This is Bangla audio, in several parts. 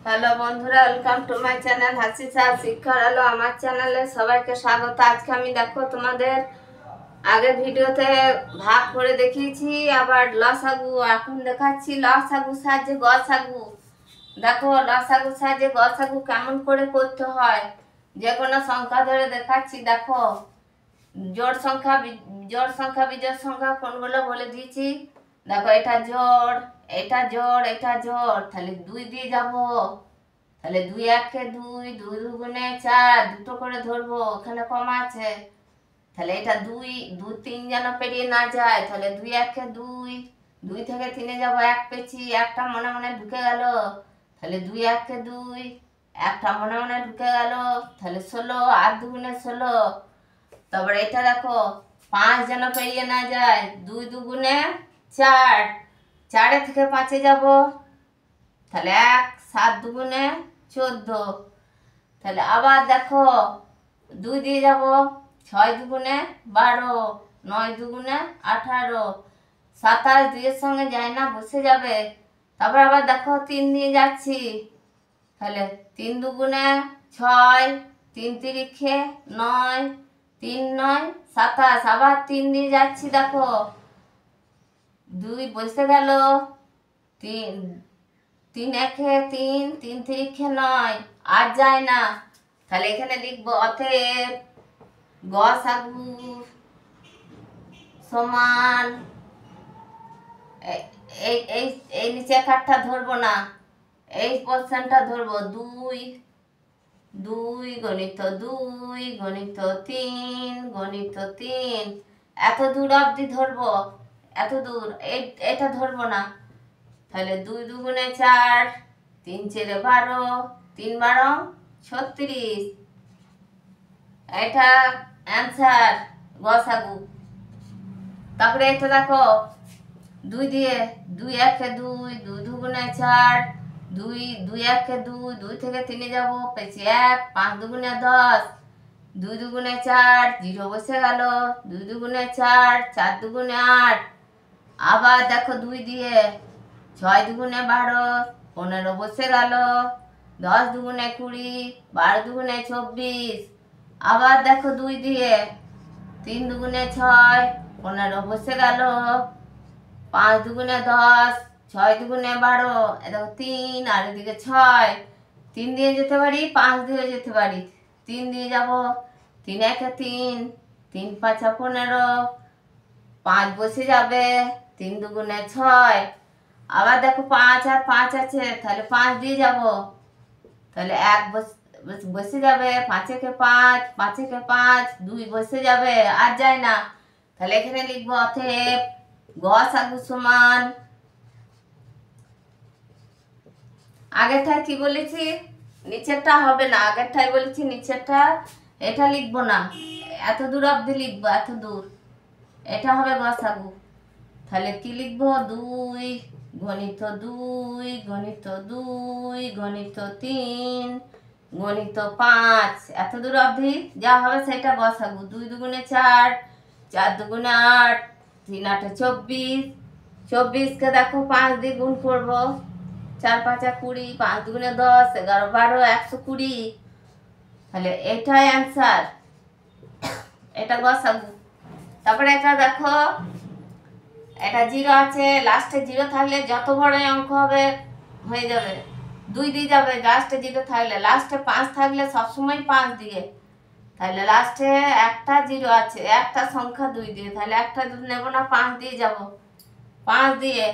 হ্যালো বন্ধুরা, ওয়েলকাম টু মাই চ্যানেল হাসি স্যার শিক্ষার আলো। আমার চ্যানেলে সবাইকে স্বাগত। আজকে আমি দেখো তোমাদের আগের ভিডিওতে ভাগ করে দেখিয়েছি, আবার লসাগু এখন দেখাচ্ছি। লসাগু সাহায্যে গসাগু। দেখো লসাগু সাহায্যে গসাগু কেমন করে করতে হয়, যে কোনো সংখ্যা ধরে দেখাচ্ছি। দেখো জোড় সংখ্যা বিজোড় সংখ্যা কোনগুলো বলে দিয়েছি। দেখো এটা জোড়, এটা জোড়, এটা জোড়, তাহলে 2 দিয়ে যাব। তাহলে 2 একে 2, 2 দুগুণে 4, দুটো করে ধরবো, ওখানে কম আছে। তাহলে এটা 2, 2 3 যেন পেরিয়ে না যায়। তাহলে 2 একে 2, 2 থেকে 3 যাব, এক পেয়েছি, একটা মনে মনে ঢুকে গেল। তাহলে 2 একে 2, একটা মনে মনে ঢুকে গেল। তাহলে 16, 8 দুগুণে 16। তারপরে এটা দেখো 5 যেন পেরিয়ে না যায়। 2 দুগুণে 4, 4 থেকে 5 যাব। তাহলে 1, 7 দুগুণে 14। তাহলে আবার দেখো 2 দিয়ে যাব। 6 দুগুণে 12, 9 দুগুণে 18, 27 2-এর সঙ্গে যায় না, বসে যাবে। তারপর আবার দেখো 3 দিয়ে যাচ্ছি। তাহলে 3 দুগুণে 6, 3 তিরিখে 9, 3 9 27, আবার 3 দিয়ে যাচ্ছি। দেখো 2 বসে গেল। 3 3 একে 3, 3 তিরিখে 9, আর যায় না। তাহলে এখানে লিখবো অতএব গসাগু সমান এই এই এই নিচে কাঠটা ধরবো না, এই পোর্শনটা ধরবো। 2 2 গণিত 2 গণিত 3 গণিত 3, এত দূর অবধি ধরবো, এত দূর এটা ধরবো না। তাহলে 2 দুগুণে 4, 3 4 12, 3 12 36। এটা অ্যান্সার গসাগু। তারপরে এটা দেখো 2 দিয়ে 2 একে 2, 2 দুগুণে 4, 2 2 একে 2, 2 থেকে 3 যাব, পেয়েছি 1, 5 দুগুণে 10, 2 দুগুণে 4, 0 বসে গেল। 2 দুগুণে 4, 4 দুগুণে 8। আবার দেখো 2 দিয়ে 6 দুগুণে 12, 15 বসে গেল। 10 দুগুণে 20, 12 দুগুণে 24। আবার দেখো 2 দিয়ে 3 দুগুণে 6, 15 বসে গেল। 5 দুগুণে 10, 6 দুগুণে 12, দেখো 3, আর এদিকে 6। 3 দিয়ে যেতে পারি, 5 দিয়ে যেতে পারি। 3 দিয়ে যাব। 3 একে 3, 3 5 15, 5 বসে যাবে। 3 দুগুণে 6। আবার দেখো 5 আর 5 আছে, তাহলে 5 দিয়ে যাব। তাহলে 1 বসে যাবে। 5 একে 5, 5 একে 5, 2 বসে যাবে, আর যায় না। তাহলে এখানে লিখবো অতএব গসাগু সমান, আগেরটায় কি বলেছি, নিচেরটা হবে না, আগেরটায় বলেছি নিচেরটা, এটা লিখবো না, এত দূর অবধি লিখবো, এত দূর। এটা হবে গসাগু। তাহলে কি লিখবো, 2 গণিত 2 গণিত 2 গণিত 3 গণিত 5, এত দূর অবধি যা হবে সেটা গসাগু। 2 দুগুণে 4, 4 দুগুণে 8, 3 8 24। 24কে দেখো 5 দিয়ে গুণ করবো। 4 5 20, 5 দুগুণে 10, 11 12, 120। তাহলে এটাই অ্যান্সার, এটা গসাগু। তারপরে এটা দেখো, এটা 0 আছে, লাস্টে 0 থাকলে যত বড় অঙ্ক হবে হয়ে যাবে। 2 দিয়ে যাবে লাস্টে 0 থাকলে, লাস্টে 5 থাকলে সবসময় 5 দিয়ে। তাহলে লাস্টে একটা 0 আছে, একটা সংখ্যা 2 দিয়ে, তাহলে একটা নেব না, 5 দিয়ে যাব। 5 দিয়ে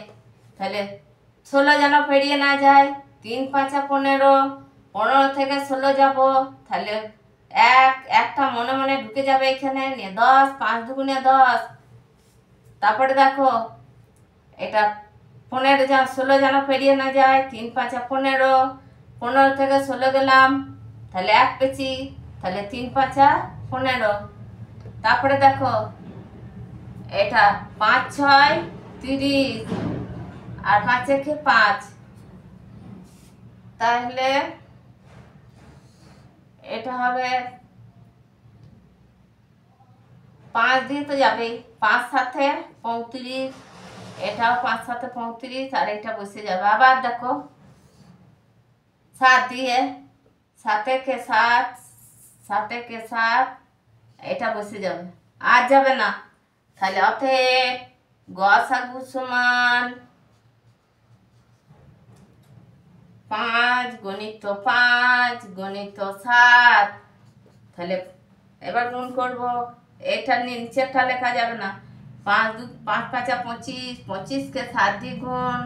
তাহলে 16 যেন পেরিয়ে না যায়। 3 5 15, 15 থেকে 16 যাব। তাহলে একটা মনে মনে ঢুকে যাবে এখানে, নিয়ে 10, 5 দুগুণে 10। তারপরে দেখো এটা 15 যেন 16 যেন পেরিয়ে না যায়। 3 5 15, 15 থেকে 16 গেলাম, তাহলে 1 পেয়েছি। তাহলে 3 5 15। তারপরে দেখো এটা 5 6 30, আর 5 একে 5। তাহলে এটা হবে 5 দিয়ে তো যাবেই, 5 7 35, এটাও 5 7 35, আর এটা বসে যাবে। আবার দেখো সাত দিয়ে সাতে কে সাত, সাতে কে সাত, এটা বসে যাবে, আর যাবে না। তাহলে অতএব গসাগু সমান 5 গণিত 5 গণিত 7। তাহলে এবার গুণ করব, এটা নিচেরটা লেখা যাবে না। 5 5 25, 25কে 7 দিয়ে গুণ,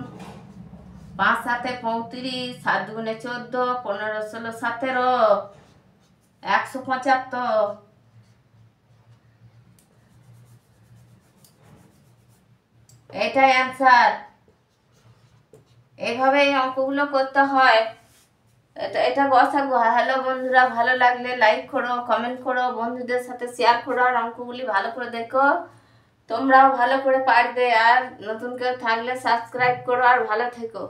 5 7 35, 7 দুগুণে 14, 15 16 17, 175। এটাই অ্যান্সার। এইভাবে এই অঙ্কগুলো করতে হয়। এটা এটা গসাগু। হ্যালো বন্ধুরা, ভালো লাগলে লাইক করো, কমেন্ট করো, বন্ধুদের সাথে শেয়ার করো, আর অঙ্কগুলি ভালো করে দেখো। তোমরাও ভালো করে পারবে। আর নতুন কেউ থাকলে সাবস্ক্রাইব করো, আর ভালো থেকো।